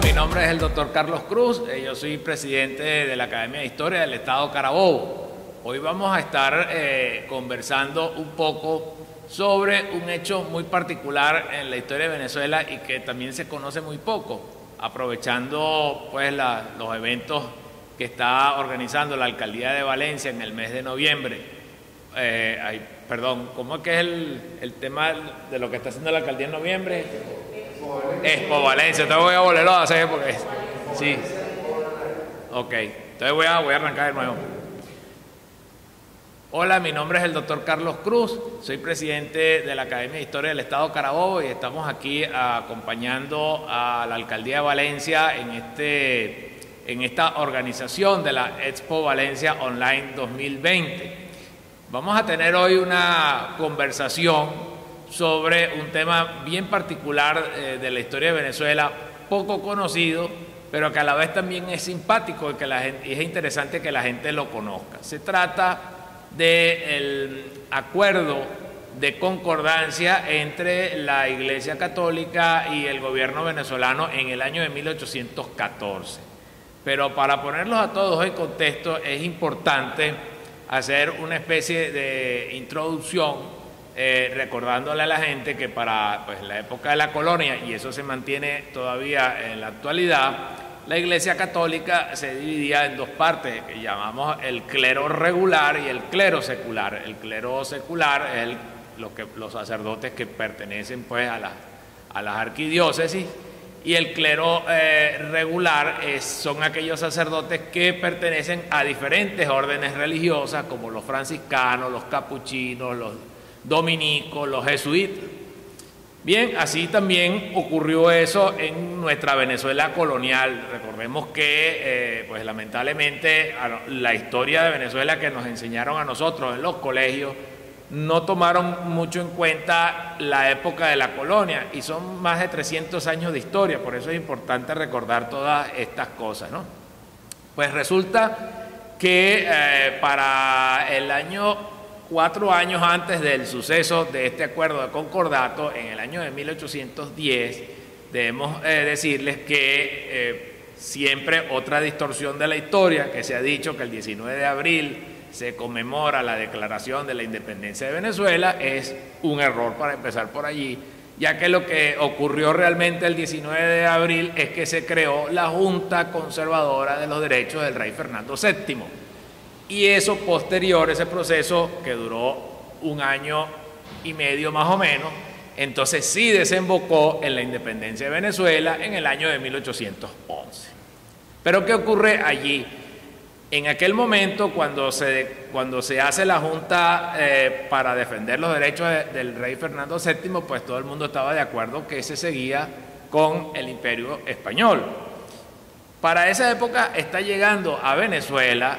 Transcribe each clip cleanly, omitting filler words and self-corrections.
mi nombre es el doctor Carlos Cruz, yo soy presidente de la Academia de Historia del Estado Carabobo. Hoy vamos a estar conversando un poco sobre un hecho muy particular en la historia de Venezuela y que también se conoce muy poco, aprovechando pues los eventos que está organizando la Alcaldía de Valencia en el mes de noviembre. ¿Cómo es que es el tema de lo que está haciendo la Alcaldía en noviembre? Expo Valencia, entonces voy a volverlo a hacer porque sí. Ok, entonces voy a arrancar de nuevo. Hola, mi nombre es el doctor Carlos Cruz, soy presidente de la Academia de Historia del Estado Carabobo y estamos aquí acompañando a la Alcaldía de Valencia en esta organización de la Expo Valencia Online 2020. Vamos a tener hoy una conversación sobre un tema bien particular de la historia de Venezuela, poco conocido, pero que a la vez también es simpático y es interesante que la gente lo conozca. Se trata del acuerdo de concordancia entre la Iglesia Católica y el gobierno venezolano en el año de 1814. Pero para ponerlos a todos en contexto es importante hacer una especie de introducción recordándole a la gente que para la época de la colonia, y eso se mantiene todavía en la actualidad, la Iglesia Católica se dividía en dos partes que llamamos el clero regular y el clero secular. El clero secular es los sacerdotes que pertenecen pues a las arquidiócesis, y el clero regular son aquellos sacerdotes que pertenecen a diferentes órdenes religiosas como los franciscanos, los capuchinos, los dominicos, los jesuitas. Bien, así también ocurrió eso en nuestra Venezuela colonial. Recordemos que, lamentablemente, la historia de Venezuela que nos enseñaron a nosotros en los colegios no tomaron mucho en cuenta la época de la colonia, y son más de 300 años de historia, por eso es importante recordar todas estas cosas, ¿no? Pues resulta que para el año 4 años antes del suceso de este acuerdo de concordato, en el año de 1810, debemos decirles que siempre otra distorsión de la historia, que se ha dicho que el 19 de abril se conmemora la declaración de la independencia de Venezuela, es un error para empezar por allí, ya que lo que ocurrió realmente el 19 de abril es que se creó la Junta Conservadora de los Derechos del Rey Fernando VII. Y eso posterior, ese proceso que duró 1 año y medio más o menos, entonces sí desembocó en la independencia de Venezuela en el año de 1811. Pero ¿qué ocurre allí? En aquel momento, cuando se hace la Junta para defender los derechos del rey Fernando VII, pues todo el mundo estaba de acuerdo que se seguía con el Imperio Español. Para esa época está llegando a Venezuela.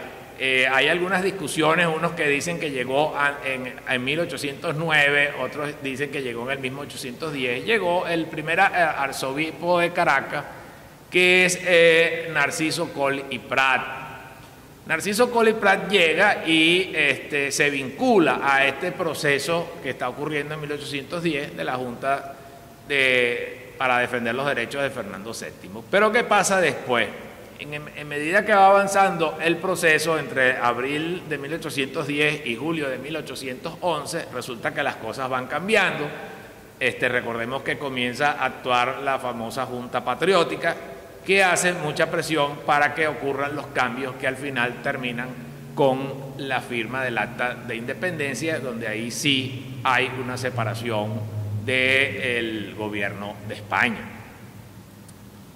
Hay algunas discusiones, unos que dicen que llegó en 1809, otros dicen que llegó en el mismo 1810. Llegó el primer arzobispo de Caracas, que es Narciso Coll y Prat. Narciso Coll y Prat llega y se vincula a este proceso que está ocurriendo en 1810 de la Junta para defender los derechos de Fernando VII. Pero ¿qué pasa después? En medida que va avanzando el proceso entre abril de 1810 y julio de 1811, resulta que las cosas van cambiando. Recordemos que comienza a actuar la famosa Junta Patriótica, que hace mucha presión para que ocurran los cambios que al final terminan con la firma del Acta de Independencia, donde ahí sí hay una separación del gobierno de España.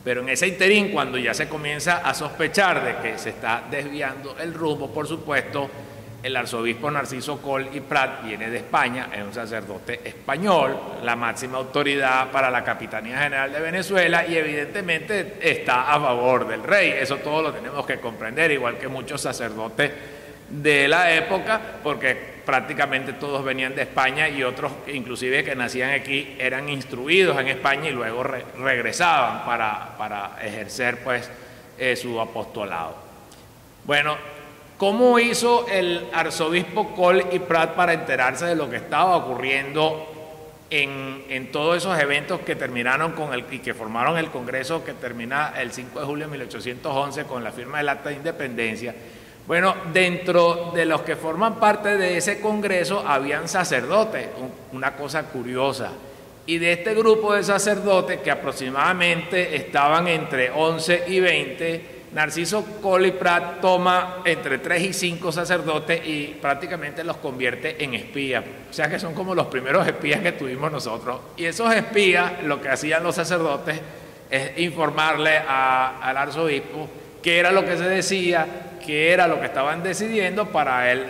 Pero en ese interín, cuando ya se comienza a sospechar de que se está desviando el rumbo, por supuesto, el arzobispo Narciso Coll y Prat viene de España, es un sacerdote español, la máxima autoridad para la Capitanía General de Venezuela, y evidentemente está a favor del rey. Eso todo lo tenemos que comprender, igual que muchos sacerdotes de la época, porque prácticamente todos venían de España, y otros inclusive que nacían aquí eran instruidos en España y luego regresaban para ejercer pues su apostolado. Bueno, ¿cómo hizo el arzobispo Coll y Prat para enterarse de lo que estaba ocurriendo en todos esos eventos que terminaron y que formaron el Congreso que termina el 5 de julio de 1811 con la firma del Acta de Independencia. Bueno, dentro de los que forman parte de ese Congreso habían sacerdotes, una cosa curiosa. Y de este grupo de sacerdotes, que aproximadamente estaban entre 11 y 20, Narciso Colley Prat toma entre 3 y 5 sacerdotes y prácticamente los convierte en espías. O sea que son como los primeros espías que tuvimos nosotros. Y esos espías, lo que hacían los sacerdotes es informarle al arzobispo qué era lo que se decía, qué era lo que estaban decidiendo, para él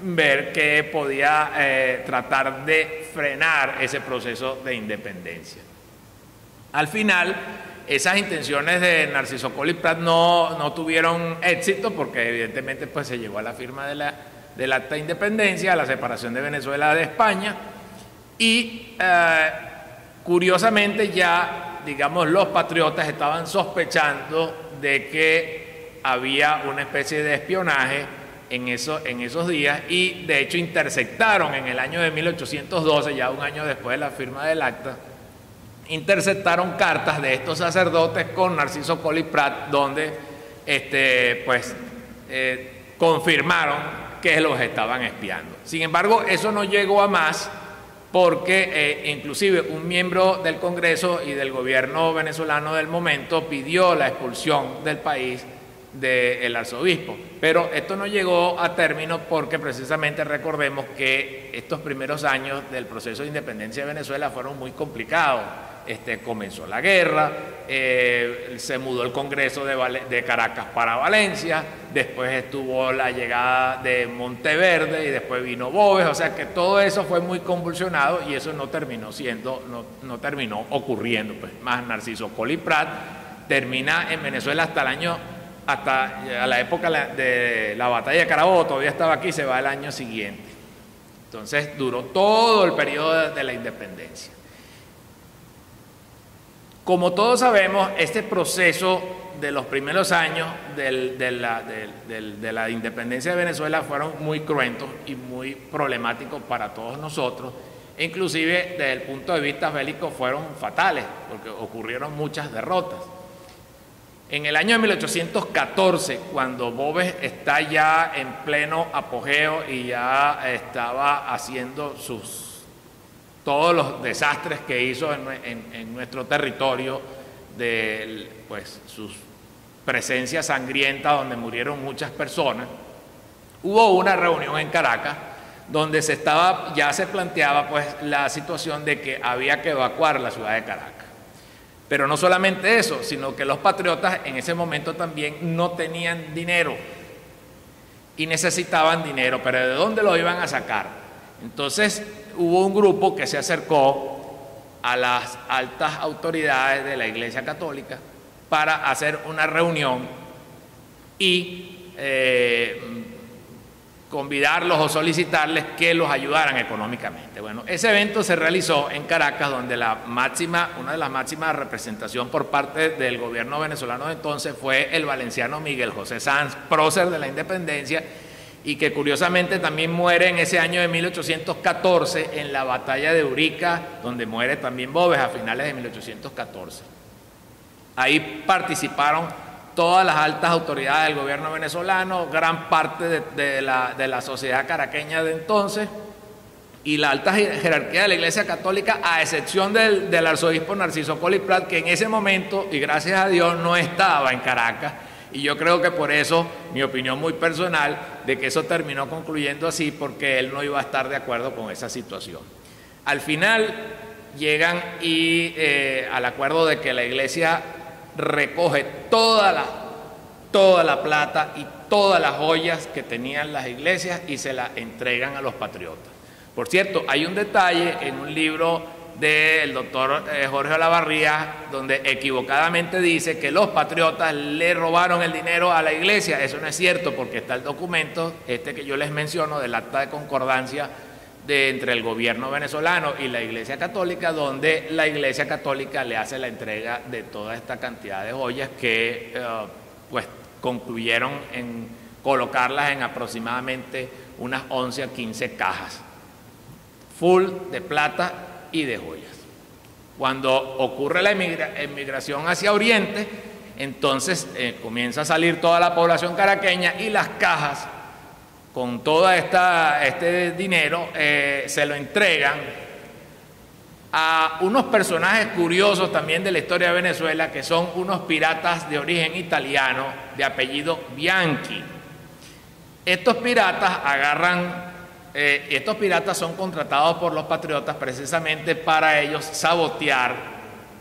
ver que podía tratar de frenar ese proceso de independencia. Al final, esas intenciones de Narciso Colley Prat no tuvieron éxito, porque evidentemente pues se llegó a la firma del Acta de Independencia, a la separación de Venezuela de España, y curiosamente ya, digamos, los patriotas estaban sospechando de que había una especie de espionaje en esos días, y de hecho interceptaron en el año de 1812, ya un año después de la firma del acta, interceptaron cartas de estos sacerdotes con Narciso Colley Prat, donde confirmaron que los estaban espiando. Sin embargo, eso no llegó a más, porque inclusive un miembro del Congreso y del gobierno venezolano del momento pidió la expulsión del país del arzobispo, pero esto no llegó a término porque precisamente recordemos que estos primeros años del proceso de independencia de Venezuela fueron muy complicados. Comenzó la guerra, se mudó el Congreso de Caracas para Valencia, después estuvo la llegada de Monteverde y después vino Boves, o sea que todo eso fue muy convulsionado y eso no terminó ocurriendo. Pues más Narciso Colley Prat termina en Venezuela hasta a la época de la batalla de Carabobo, todavía estaba aquí, se va el año siguiente. Entonces duró todo el periodo de la independencia. Como todos sabemos, este proceso de los primeros años de la independencia de Venezuela fueron muy cruentos y muy problemáticos para todos nosotros, e inclusive desde el punto de vista bélico fueron fatales, porque ocurrieron muchas derrotas. En el año de 1814, cuando Boves está ya en pleno apogeo y ya estaba haciendo todos los desastres que hizo en nuestro territorio, sus presencias sangrientas donde murieron muchas personas, hubo una reunión en Caracas donde ya se planteaba pues la situación de que había que evacuar la ciudad de Caracas. Pero no solamente eso, sino que los patriotas en ese momento también no tenían dinero y necesitaban dinero, pero ¿de dónde lo iban a sacar? Entonces hubo un grupo que se acercó a las altas autoridades de la Iglesia Católica para hacer una reunión y convidarlos o solicitarles que los ayudaran económicamente. Bueno, ese evento se realizó en Caracas, donde una de las máximas representaciones por parte del gobierno venezolano de entonces fue el valenciano Miguel José Sanz, prócer de la independencia, y que curiosamente también muere en ese año de 1814 en la batalla de Urica, donde muere también Boves a finales de 1814. Ahí participaron todas las altas autoridades del gobierno venezolano, gran parte de la sociedad caraqueña de entonces y la alta jerarquía de la Iglesia Católica, a excepción del arzobispo Narciso Colley Prat, que en ese momento, y gracias a Dios, no estaba en Caracas. Y yo creo que por eso, mi opinión muy personal, de que eso terminó concluyendo así, porque él no iba a estar de acuerdo con esa situación. Al final llegan al acuerdo de que la Iglesia recoge toda la plata y todas las joyas que tenían las iglesias y se las entregan a los patriotas. Por cierto, hay un detalle en un libro del doctor Jorge Olavarría, donde equivocadamente dice que los patriotas le robaron el dinero a la iglesia. Eso no es cierto, porque está el documento que yo les menciono del acta de concordancia entre el gobierno venezolano y la Iglesia Católica, donde la Iglesia Católica le hace la entrega de toda esta cantidad de joyas que concluyeron en colocarlas en aproximadamente unas 11 a 15 cajas full de plata y de joyas. Cuando ocurre la emigración hacia Oriente, entonces comienza a salir toda la población caraqueña y las cajas con todo este dinero se lo entregan a unos personajes curiosos también de la historia de Venezuela, que son unos piratas de origen italiano de apellido Bianchi. Estos piratas estos piratas son contratados por los patriotas precisamente para ellos sabotear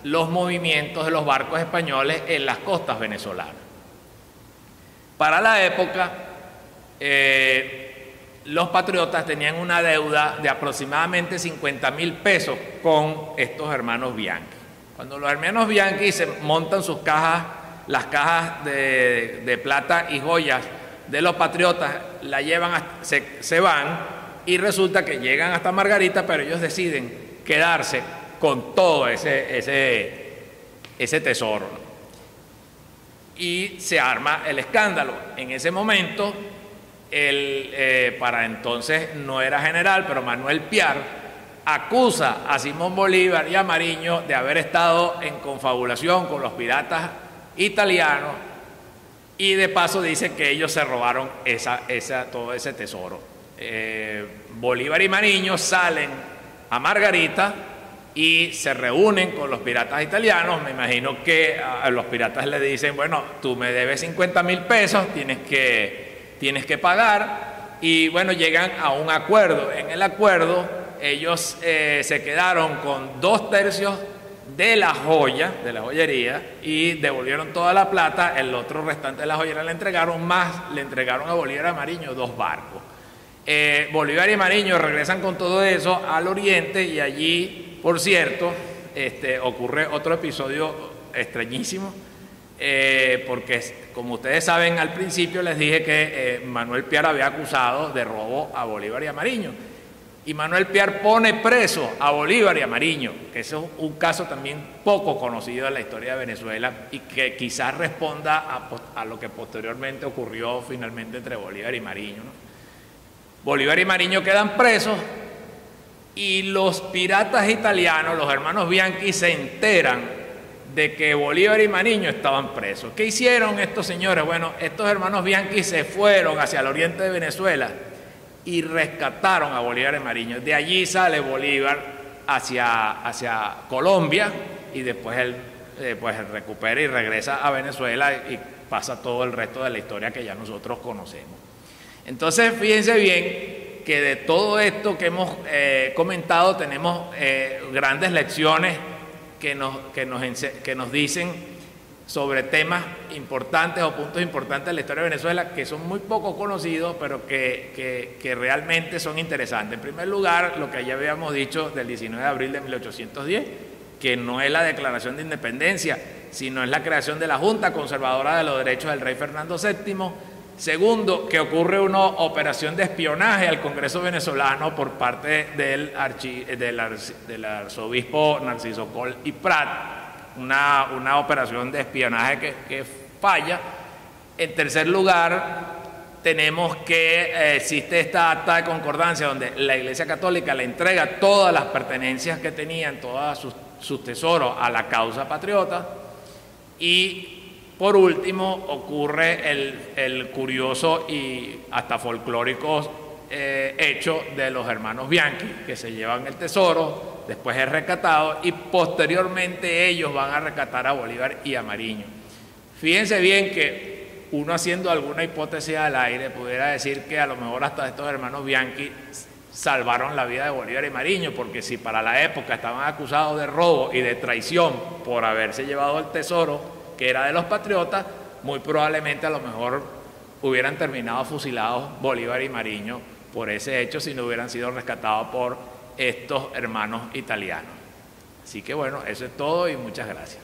los movimientos de los barcos españoles en las costas venezolanas. Para la época, los patriotas tenían una deuda de aproximadamente 50.000 pesos con estos hermanos Bianchi. Cuando los hermanos Bianchi se montan sus cajas, las cajas de plata y joyas de los patriotas, la llevan, se van, y resulta que llegan hasta Margarita, pero ellos deciden quedarse con todo ese tesoro, ¿no? Y se arma el escándalo. En ese momento, para entonces no era general, pero Manuel Piar acusa a Simón Bolívar y a Mariño de haber estado en confabulación con los piratas italianos, y de paso dice que ellos se robaron todo ese tesoro. Bolívar y Mariño salen a Margarita y se reúnen con los piratas italianos. Me imagino que a los piratas le dicen: bueno, tú me debes 50.000 pesos, tienes que pagar. Y bueno, llegan a un acuerdo. En el acuerdo ellos se quedaron con 2/3 de la joyería, y devolvieron toda la plata. El otro restante de la joyería le entregaron a Bolívar y Mariño 2 barcos. Bolívar y Mariño regresan con todo eso al Oriente, y allí, por cierto, ocurre otro episodio extrañísimo, porque como ustedes saben, al principio les dije que Manuel Piar había acusado de robo a Bolívar y a Mariño, y Manuel Piar pone preso a Bolívar y a Mariño, que es un caso también poco conocido en la historia de Venezuela, y que quizás responda a lo que posteriormente ocurrió finalmente entre Bolívar y Mariño, ¿no? Bolívar y Mariño quedan presos, y los piratas italianos, los hermanos Bianchi, se enteran de que Bolívar y Mariño estaban presos. ¿Qué hicieron estos señores? Bueno, estos hermanos Bianchi se fueron hacia el oriente de Venezuela y rescataron a Bolívar y Mariño. De allí sale Bolívar hacia Colombia, y después él recupera y regresa a Venezuela, y pasa todo el resto de la historia que ya nosotros conocemos. Entonces, fíjense bien que de todo esto que hemos comentado tenemos grandes lecciones que nos dicen sobre temas importantes o puntos importantes de la historia de Venezuela, que son muy poco conocidos, pero que realmente son interesantes. En primer lugar, lo que ya habíamos dicho del 19 de abril de 1810, que no es la declaración de independencia, sino es la creación de la Junta Conservadora de los Derechos del Rey Fernando VII. Segundo, que ocurre una operación de espionaje al Congreso venezolano por parte del arzobispo Narciso Coll y Prat, una operación de espionaje que falla. En tercer lugar, tenemos que existe esta acta de concordancia donde la Iglesia Católica le entrega todas las pertenencias que tenían, todos sus tesoros, a la causa patriota. Y por último, ocurre el curioso y hasta folclórico hecho de los hermanos Bianchi, que se llevan el tesoro, después es rescatado, y posteriormente ellos van a rescatar a Bolívar y a Mariño. Fíjense bien que uno, haciendo alguna hipótesis al aire, pudiera decir que a lo mejor hasta estos hermanos Bianchi salvaron la vida de Bolívar y Mariño, porque si para la época estaban acusados de robo y de traición por haberse llevado el tesoro que era de los patriotas, muy probablemente a lo mejor hubieran terminado fusilados Bolívar y Mariño por ese hecho si no hubieran sido rescatados por estos hermanos italianos. Así que bueno, eso es todo y muchas gracias.